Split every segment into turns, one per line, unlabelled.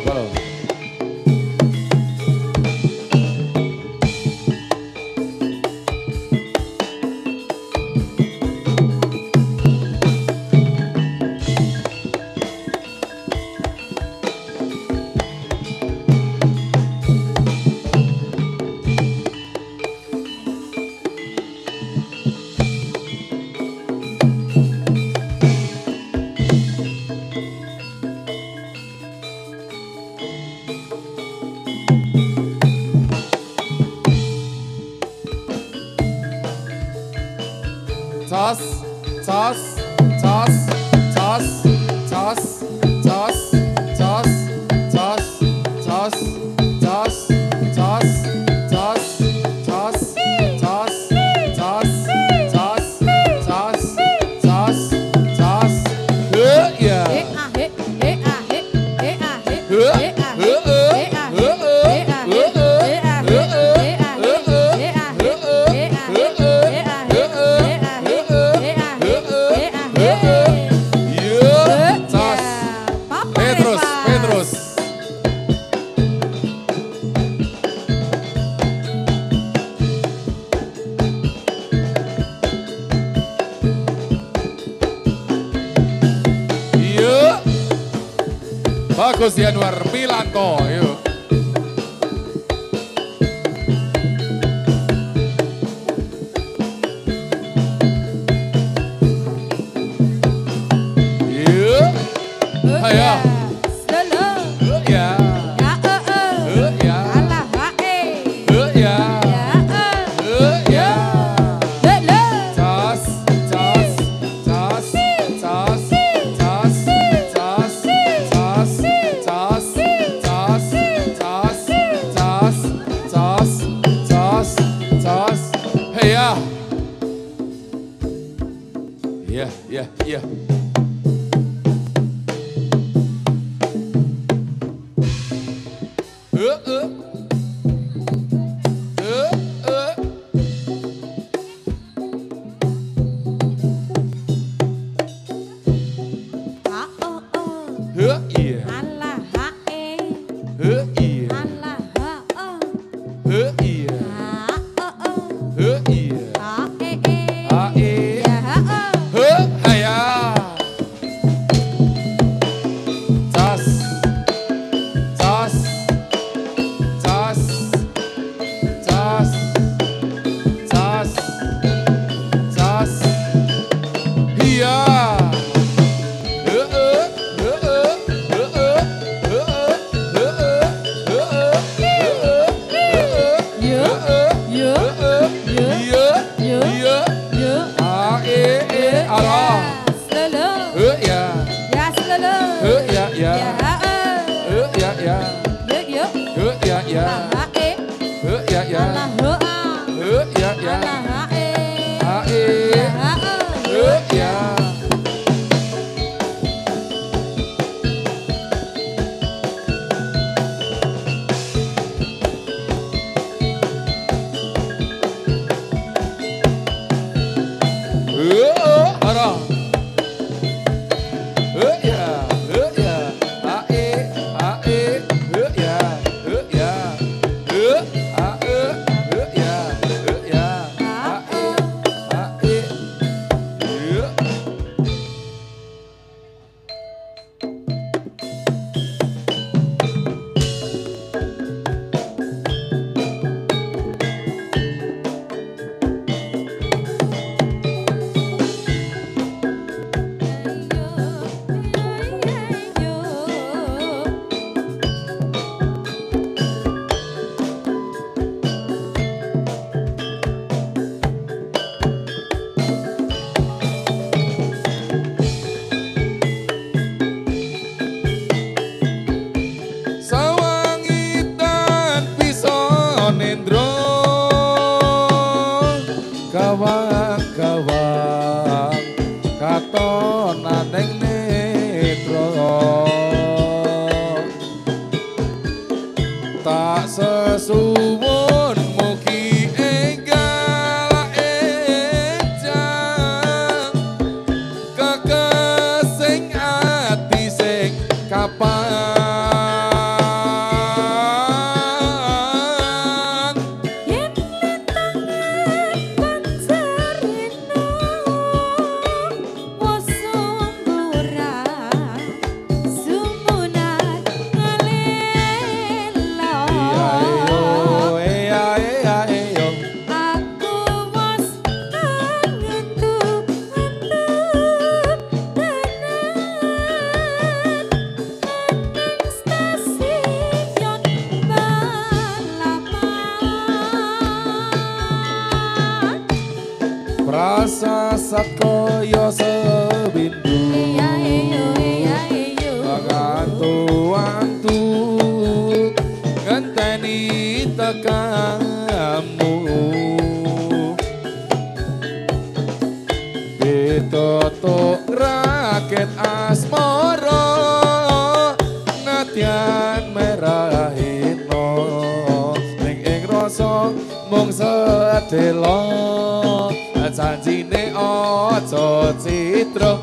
Kalau. Bagus Yanuar Milanto, yuk. Yuk. Ayo. Yeah. kapan
yen litane pancerino wasumura sumunan ngalelo aku was kangen stasiun balapan
prasasat kaya sebindu antu-antu ngenteni tekamu ditotok raket asmara nadyan merahino ning rasa mung sedelo janjine aja citra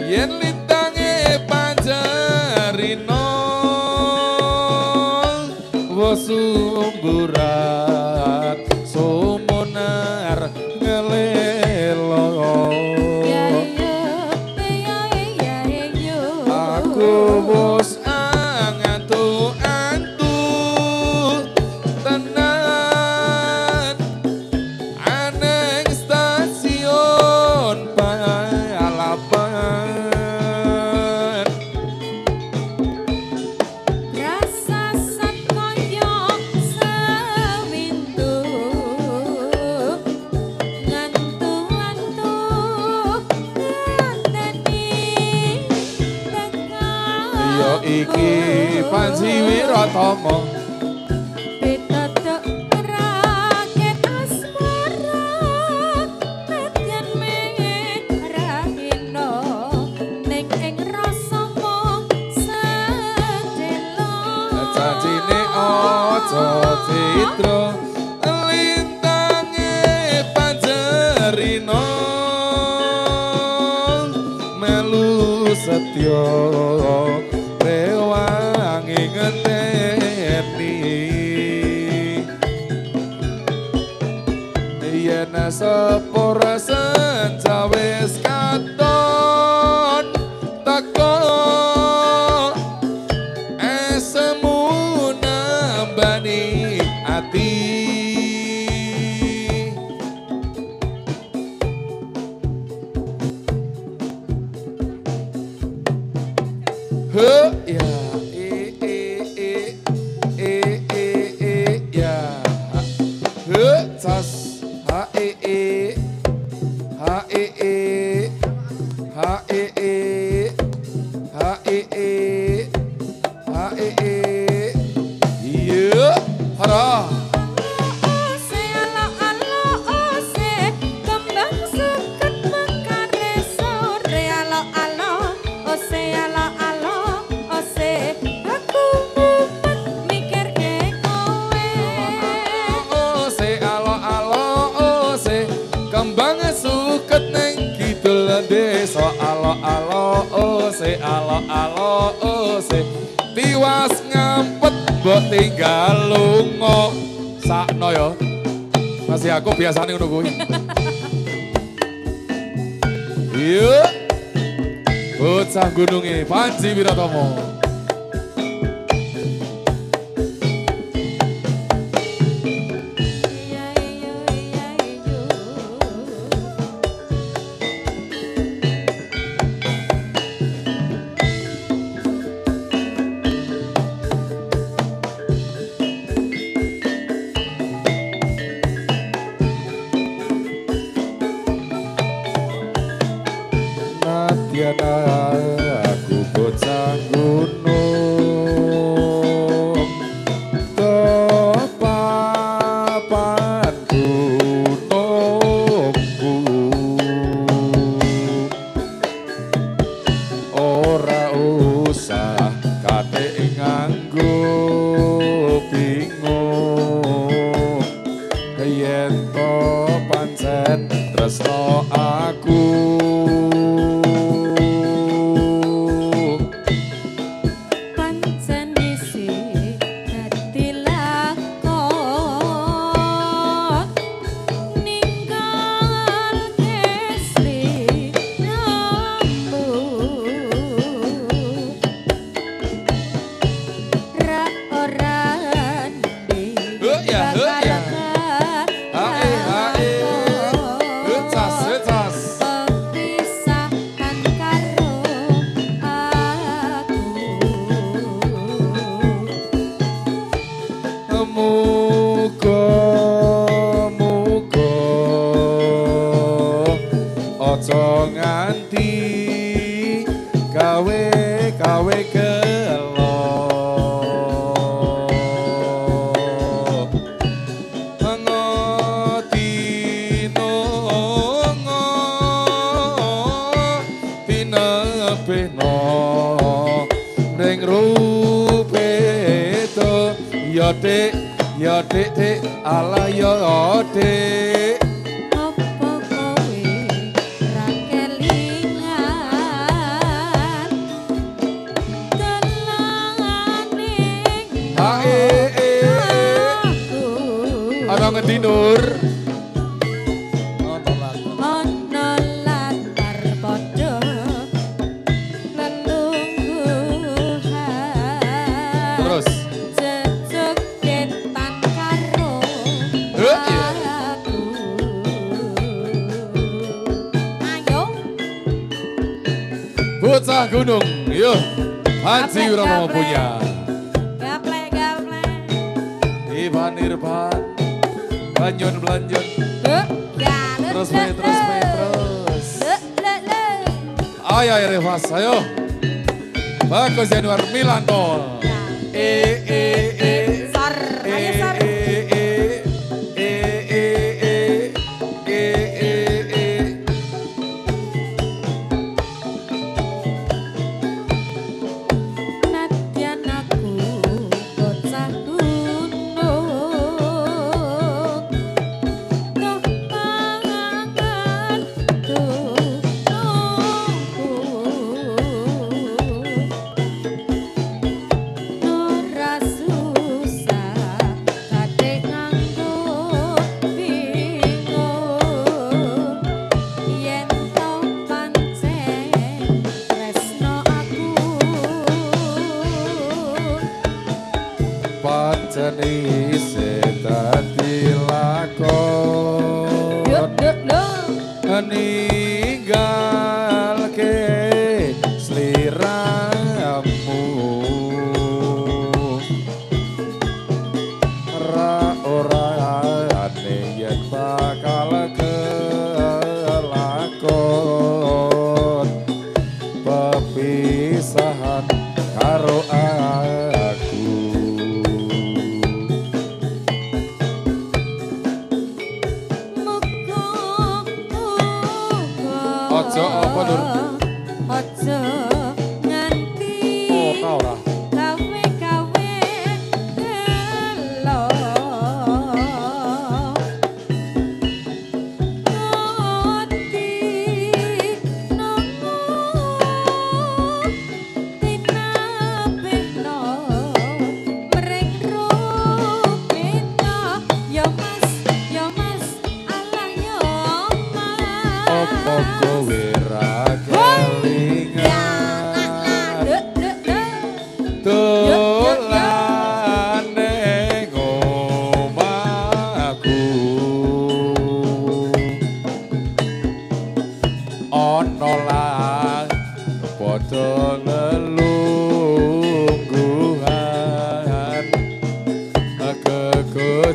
yen lintange pancerino wasumburat sumunar ngelelo aku bos angantu-antu tenan aneng stasiun balapan
rasasan koyok sewindu ngantu-ngantu ngandani
yo iki Panji Wiratama
pitatuk raket asmara nadyan merahino ning ing rasa mung sedelo
janjine aja citra lintange pancerino melu setya rewangi ngenteni yen sepura senja wis katon teko esemu nambani ati ya ya tas ha Ora.
Ose alo-alo ose kembang suket mekare sore alo-alo ose alo-alo ose aku mumet mikirke kowe
Ose alo-alo ose kembang suket neng kidul desa alo-alo ose alo-alo ose tiwas ngampet mbok tinggal lunga sakno ya masih aku biasane ngono kuwi iya bocah gununge Panji Wiratomo
iya iya iya iya
Nadyan aku bocah gunung Tepapan gunungku Ora usah kate nganggo bingung yen to pancen tresno aku
pancen isi dadi lakon ninggal kesri rambut ra ora ndi
ya Ecas
pepisahan karo aku
muga-muga aja nganti gawe gelo tinebehno ning rupeto ya dik ala ya dik
apa kowe ra kelingan dolaning aku
ana ngendi Nur
ana latar padha lelungguhan
terus
jejegetan karo
iya.
aku ayo
bocah gunung yuk Panji Wiratomo punya
gaplek
Irfan Belanjon terus
le
terus ayo Revas ayo bagus Januar Milanto
sor ayo sor Nadyan aku bocah gunung toh pangan tulungku ora susah kate nganggo bingung yen to pancen tresno aku
pancen isih dadi lakon ninggalke sliramu ora ane yen bakal kelakon pepisahan karo aku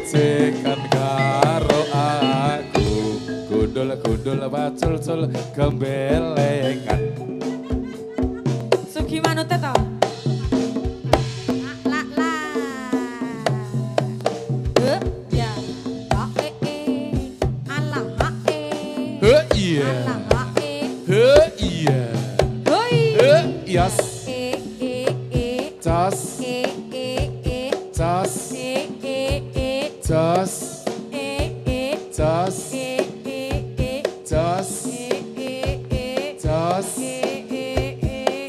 jejekan karo aku gundul pacul-cul gembelengan.
Sugi manute to. La la. Ya. Alah
Iya.
Alah
Iya.
Hoi.
Yes. Cas. Cas. Cas. Cas. Cas. Cas.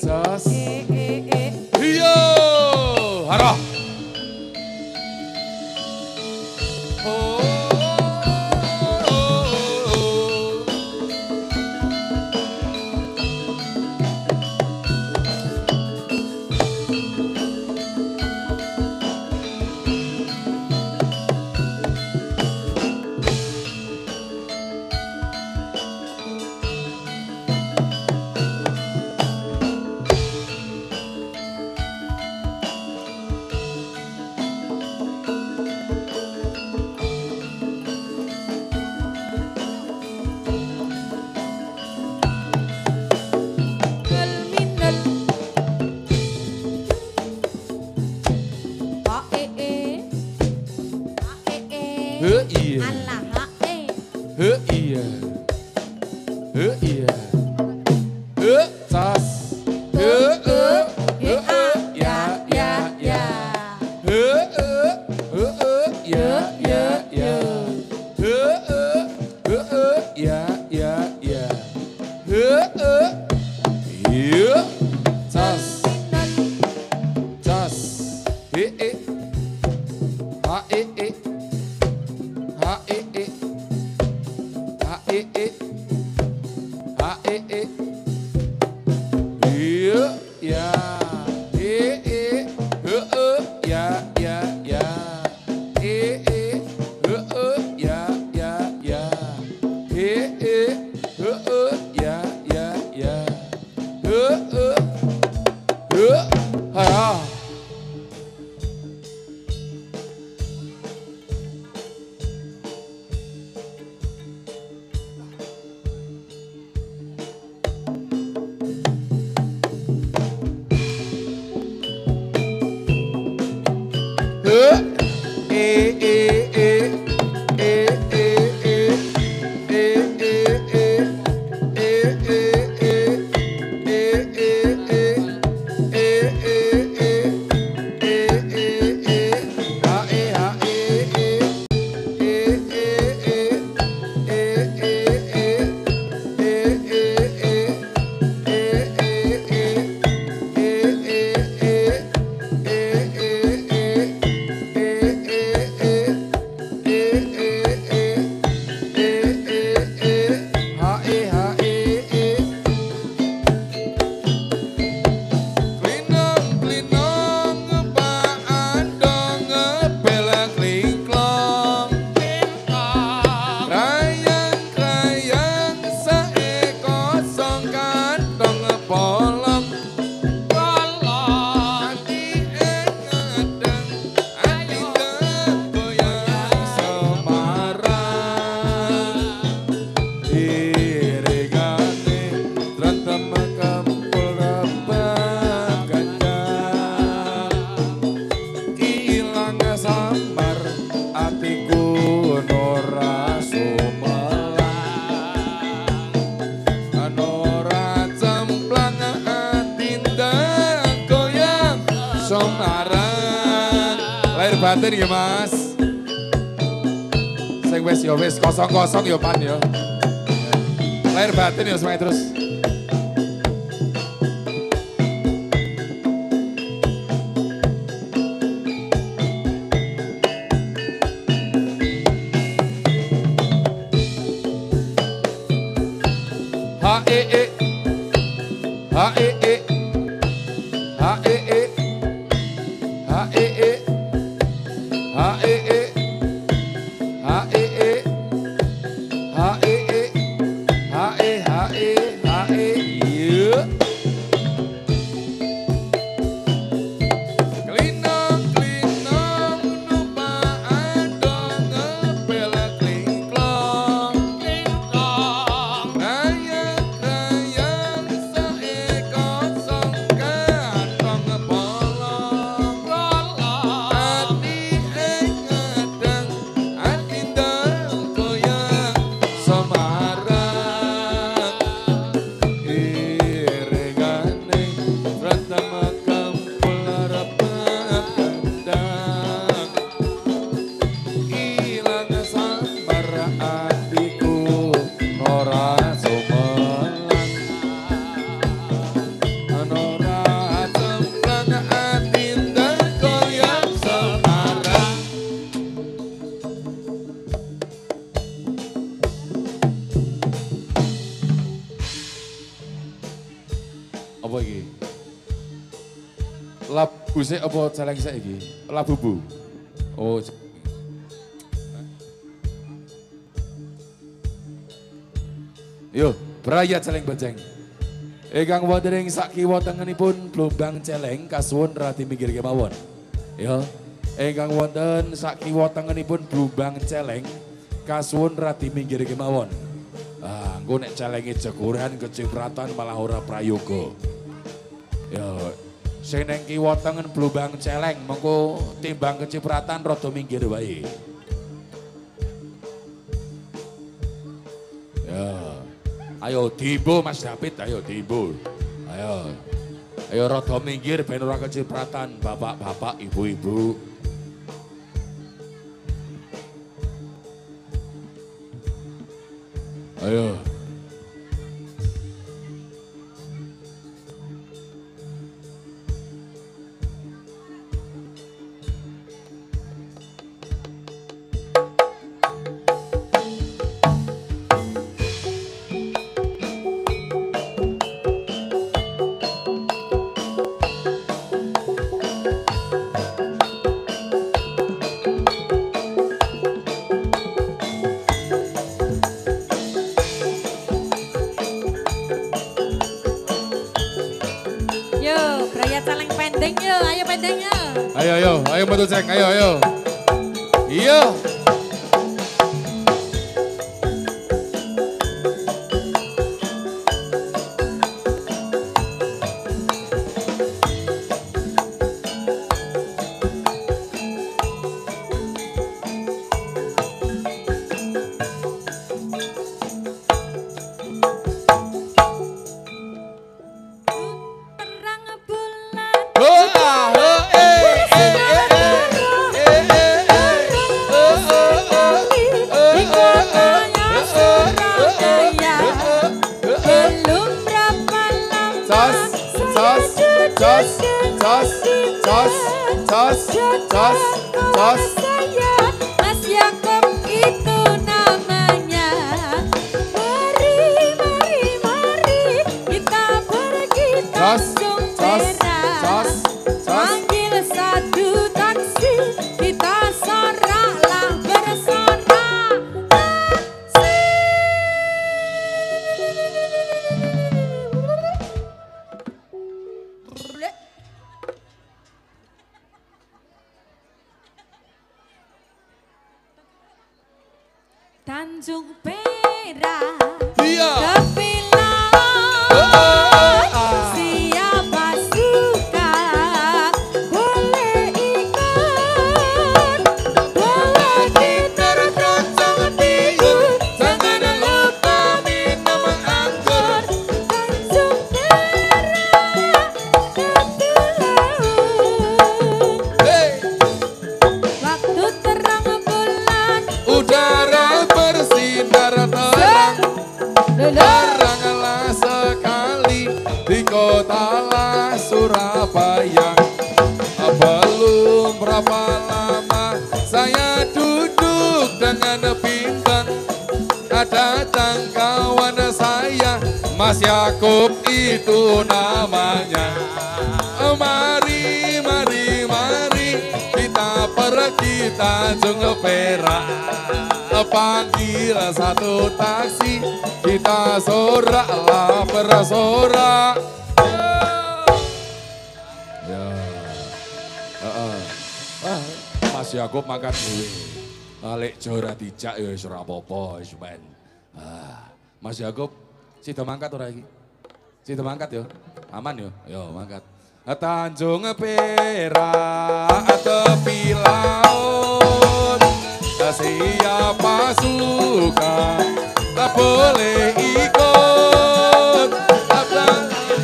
Cas. Iya. Hara. Iya. Iya. Iya. Tas. Ya ya ya. Ya ya ya. Ya ya ya. Iya. Tas. Tas. Lahir batin ya mas. Sing wis kosong-kosong ya pan ya. Lahir batin ya semuanya terus. H-E-E H-E-E H-E-E H-E-E H-E-E H-E-E H-E-E H-E-H-E bubu sih apa celeng sih iki? Lah bubu. Oh. Yo, beraya celeng bajeng. Ingkang wonten ing sakiwa tengenipun Blumbang celeng kasuwun radi minggir kemawon. Yo. Ingkang wonten sakiwa tengenipun Blumbang celeng kasuwun radi minggir kemawon. Ah, engko nek celenge jekuran kecipratan malah ora prayoga. Yo, sing neng kiwa tengen Blumbang celeng mengko timbang kecipratan rada minggir wae. Ya. Ayo dimbo Mas David, ayo dimbo. Ayo. Ayo rada minggir ben ora kecipratan bapak-bapak, ibu-ibu. Ayo. Ayo betul ceng, ayo. Iya.
Mas Yakob itu namanya. Mari kita pergi Tanjung Perak. Panggil satu taksi, kita soraklah bersorak. Tanjung Perak, tepi laut, siapa suka boleh ikut, boleh ditergoncang tidur, jangan lupa minum anggur. Tanjung Perak, tepi laut, waktu terang bulan,
udara bersinar terang, teranglah sekali di kota lah Surabaya. Belum berapa lama saya duduk dengan bimbang, ada kawan saya Mas Yakob itu namanya. Mari kita pergi Tanjung Perak. Panggil satu taksi, kita soraklah bersorak. Ya. Mas Yakob makan dulu. Lek jora dijak ya wis ora apa-apa wis men. Mas Yakob sida mangkat ora iki? Sida mangkat ya. Aman ya? Yo mangkat. Tanjung Perak tepi laut. Siapa suka boleh ikut,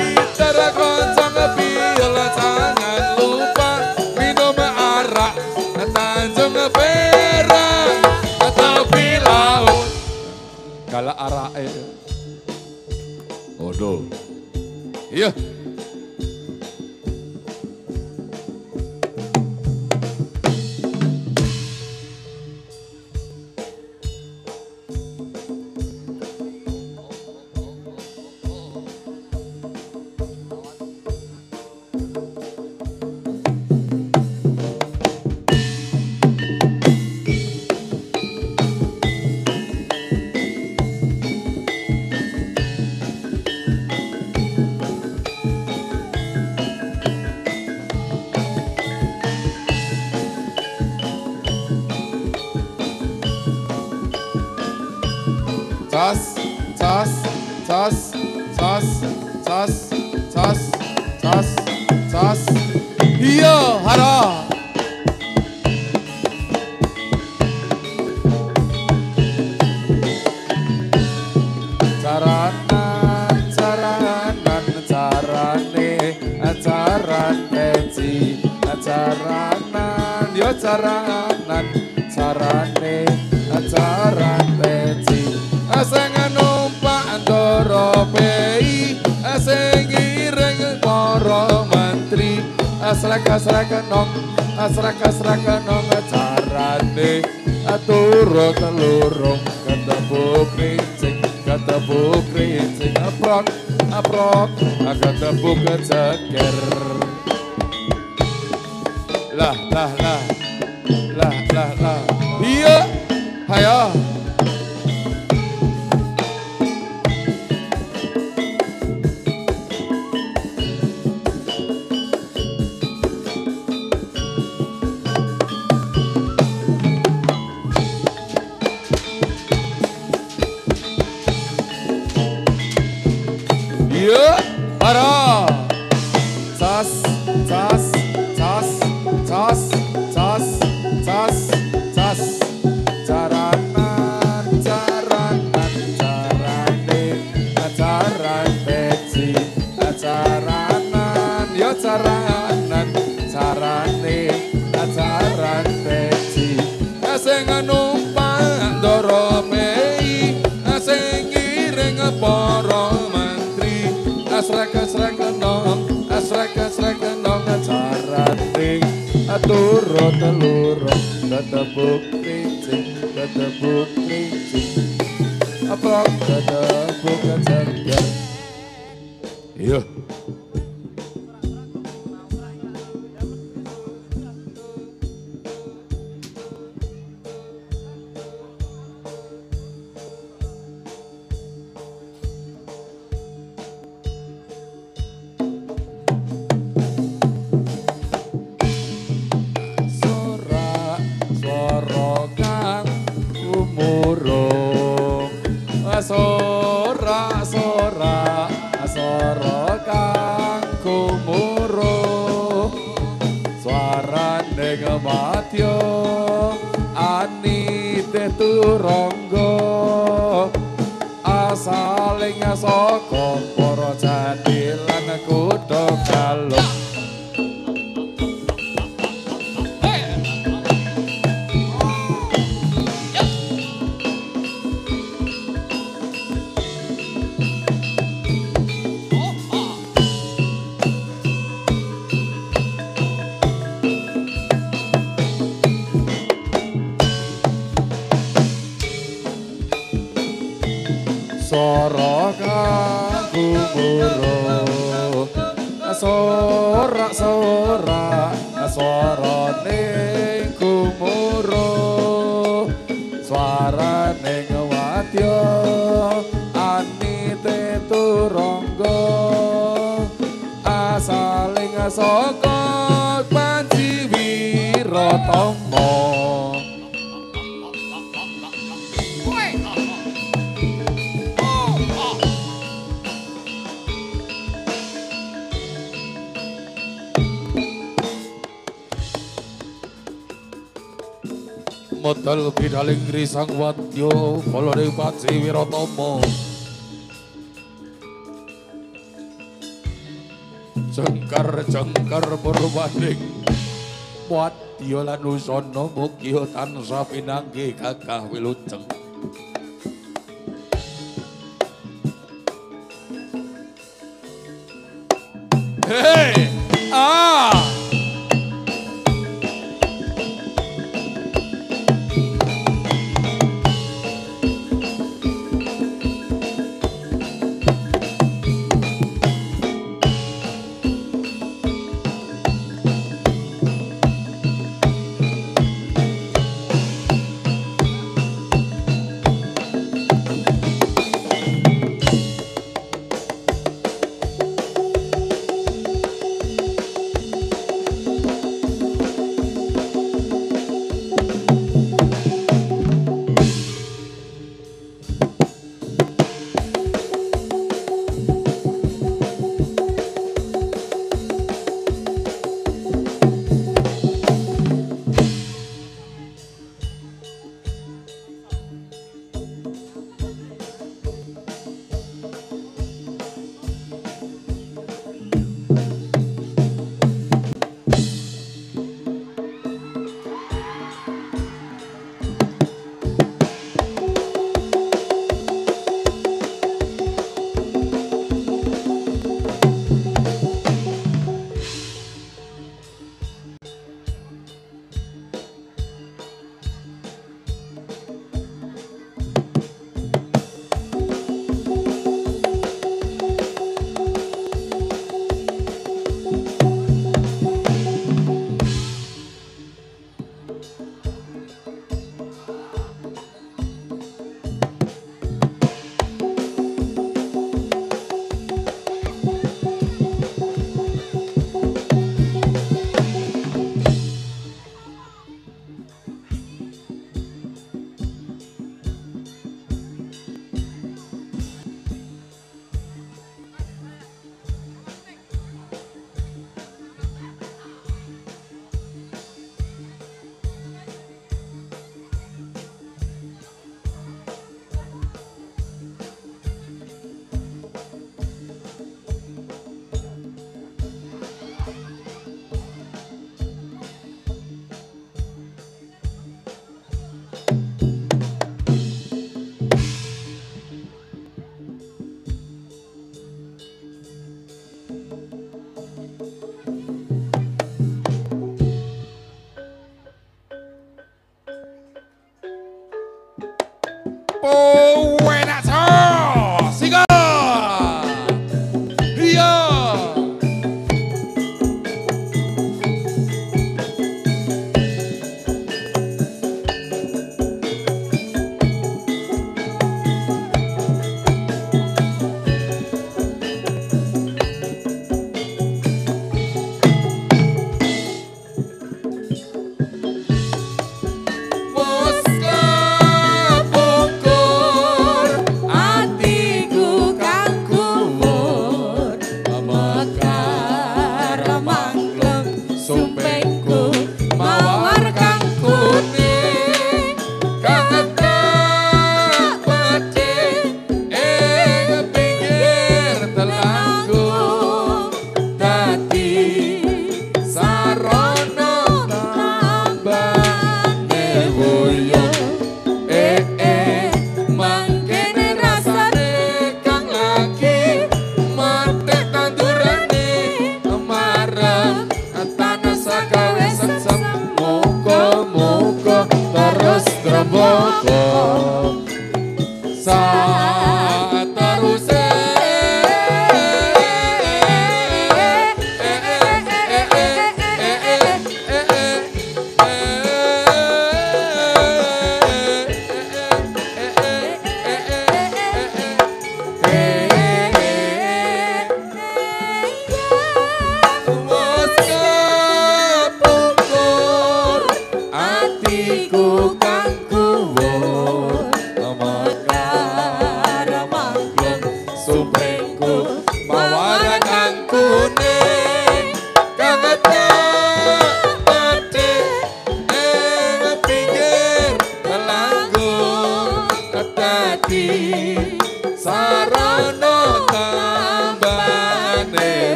kita goncang bila jangan lupa minum arak. Tanjung Perak tepi laut. Kalau arak Odo. Iya. Cas, cas, cas, cas, cas, cas, cas, cas. Iya, hara. Caranan, caranan, carane, acaran peci, acaranan, yo caranan, carane, acaran peci. Aseng numpak ndoro pei, aseng ireng para menteri, asrek nong, carane, aturut telurung ketepuk krincing. Ketepuk krincing aprok, ketepuk ceker. Lah. Iya, hayo. Para cas cas cas cas cas cas cas caranan caranan carane acaran peci acaranan yo caranan carane acaran peci sing numpak ndoro mei sing ireng para asrek nong carane aturut telurung ketepuk krincing aprok ketepuk ceker. Iya. Sora kang kumuruh swarane kematya anite turangga asaling saka para jati lan kutha kalung. Sora kang kumuruh sorane kumuruh swarane ngwadya anite turangga asaling saka Panji Wiratama. Modal bidaling Grisang Wadya Balane Panji Wiratama jengkar purwaning wadya lan usana mugi tansah pinanggih gagah wilujeng. Hei! Enak so. Sika. Iya.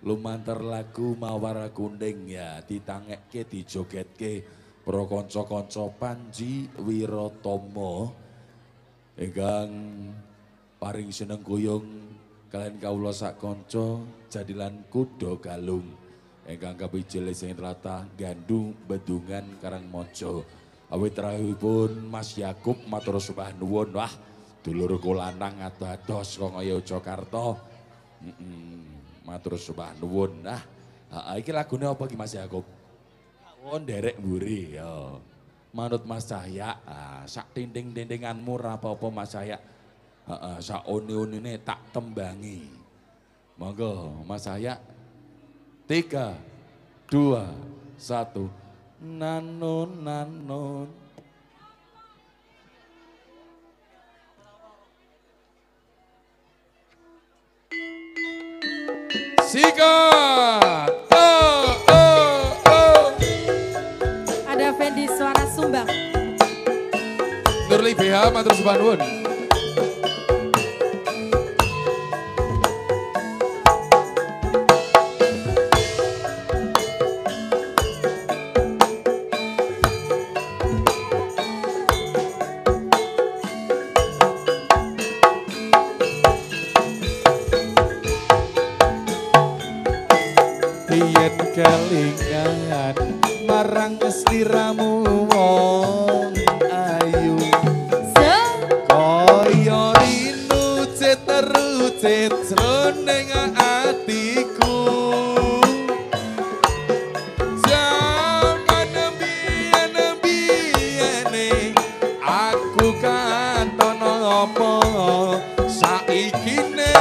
Lumantar lagu Mawar Kuning ya ditangekke dijogetke para kanca-kanca Panji Wiratomo ingkang paring seneng guyung kalian kawula sak kanca jadilan kuda galung ingkang kapijil sing tlatah Gandu Bedungan Karangmojo awit rawuhipun Mas Yakub matur sembah nuwun wah dulur kulanang adoh-ados kok kaya Jakarta matur sembah nuwun. Nah, iki lagune apa iki Mas Yakub? Oh, nderek mburi ya. Manut Mas Cahya, sak tinting-tintinganmu ora apa-apa Mas Cahya. Heeh, sak oni-onine tak tembangi. Monggo Mas Cahya. 3 2 1 Nanun nanun. Sikat!
Ada Fendi Suara Sumbang.
Nurli BH matur sembah nuwun.
Yen kelingan marang sliramu wong ayu kaya rinu ceterucet jroning atiku jaman biyen aku katono apa saikine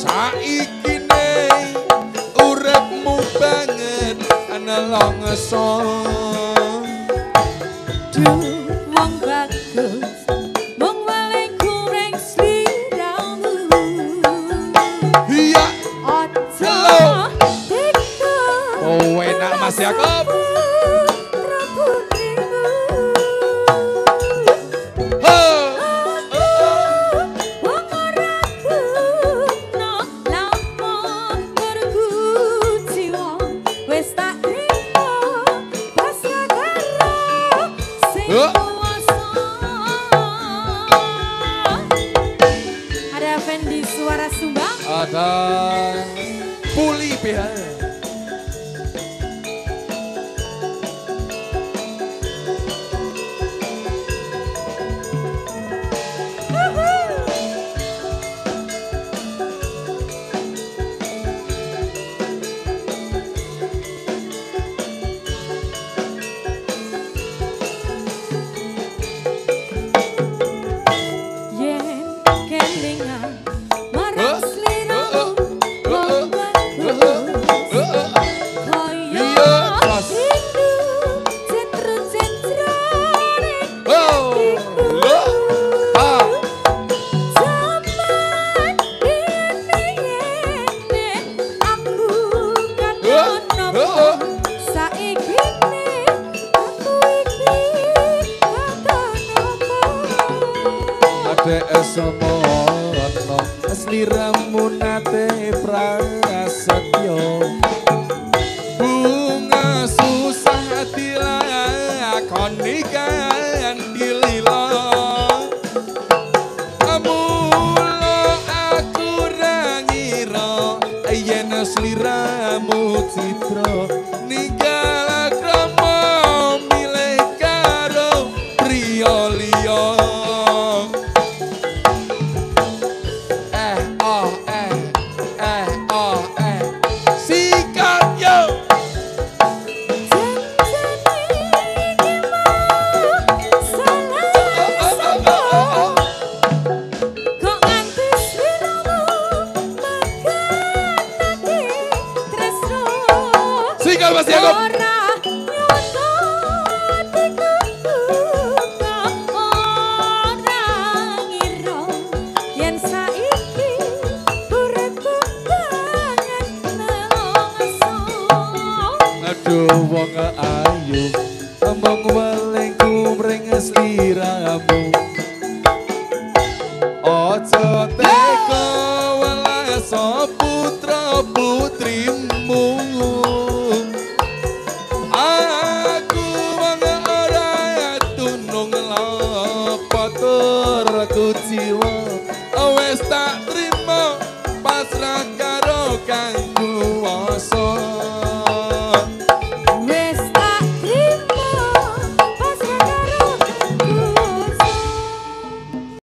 saiki ne uripmu banget nelongso
Duh wong bagus mung wale kurang sliramu
iya
ojo teko
oh enak Mas Yakob
Ada Fendi Suara Sumbang,
ada Puli PH
yen kelingan marang sliramu wong koyo rindu centru-centrone zaman biyen aku kan ono saiki aku iki
Adek semono sliramu nate prasetyo bunga susah dilakoni kanthi lila mula aku ra ngira yen sliramu citra ninggal krama milih karo priya liya sikat yo sikat Mas Yakob aduh wong ayu among weleng kumring sliramu ojo teko welaso putra putrimu aku wong ora tunung lepotur ku jiwa wis tak trimo pasrah karo kang